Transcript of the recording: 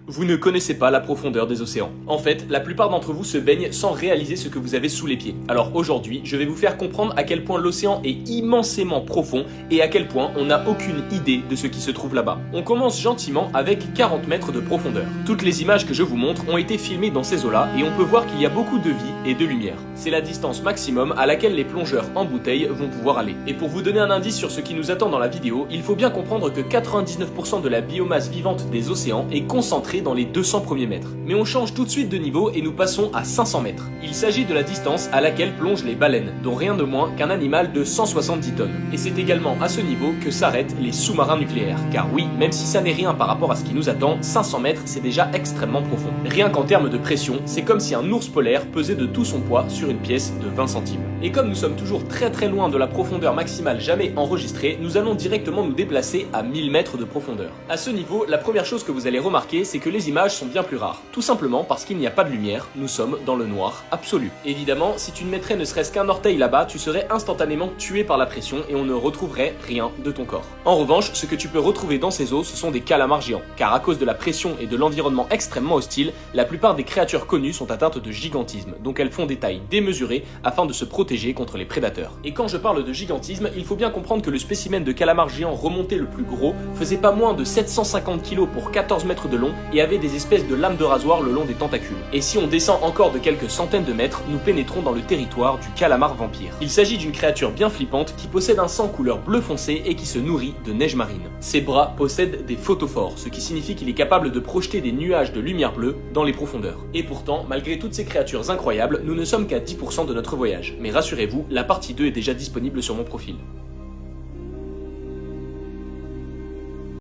Vous ne connaissez pas la profondeur des océans. En fait, la plupart d'entre vous se baignent sans réaliser ce que vous avez sous les pieds. Alors aujourd'hui, je vais vous faire comprendre à quel point l'océan est immensément profond et à quel point on n'a aucune idée de ce qui se trouve là-bas. On commence gentiment avec 40 mètres de profondeur. Toutes les images que je vous montre ont été filmées dans ces eaux-là et on peut voir qu'il y a beaucoup de vie et de lumière. C'est la distance maximum à laquelle les plongeurs en bouteille vont pouvoir aller. Et pour vous donner un indice sur ce qui nous attend dans la vidéo, il faut bien comprendre que 99% de la biomasse vivante des océans est concentrée dans les 200 premiers mètres. Mais on change tout de suite de niveau et nous passons à 500 mètres. Il s'agit de la distance à laquelle plongent les baleines, dont rien de moins qu'un animal de 170 tonnes. Et c'est également à ce niveau que s'arrêtent les sous-marins nucléaires. Car oui, même si ça n'est rien par rapport à ce qui nous attend, 500 mètres c'est déjà extrêmement profond. Rien qu'en termes de pression, c'est comme si un ours polaire pesait de tout son poids sur une pièce de 20 centimes. Et comme nous sommes toujours très loin de la profondeur maximale jamais enregistrée, nous allons directement nous déplacer à 1000 mètres de profondeur. À ce niveau, la première chose que vous allez remarquer, c'est que les images sont bien plus rares. Tout simplement parce qu'il n'y a pas de lumière, nous sommes dans le noir absolu. Évidemment, si tu ne mettrais ne serait-ce qu'un orteil là-bas, tu serais instantanément tué par la pression et on ne retrouverait rien de ton corps. En revanche, ce que tu peux retrouver dans ces eaux, ce sont des calamars géants. Car à cause de la pression et de l'environnement extrêmement hostile, la plupart des créatures connues sont atteintes de gigantisme, donc elles font des tailles démesurées afin de se protéger contre les prédateurs. Et quand je parle de gigantisme, il faut bien comprendre que le spécimen de calamar géant remonté le plus gros faisait pas moins de 750 kg pour 14 mètres de long et avait des espèces de lames de rasoir le long des tentacules. Et si on descend encore de quelques centaines de mètres, nous pénétrons dans le territoire du calamar vampire. Il s'agit d'une créature bien flippante qui possède un sang couleur bleu foncé et qui se nourrit de neige marine. Ses bras possèdent des photophores, ce qui signifie qu'il est capable de projeter des nuages de lumière bleue dans les profondeurs. Et pourtant, malgré toutes ces créatures incroyables, nous ne sommes qu'à 10% de notre voyage. Mais rassurez-vous, la partie 2 est déjà disponible sur mon profil.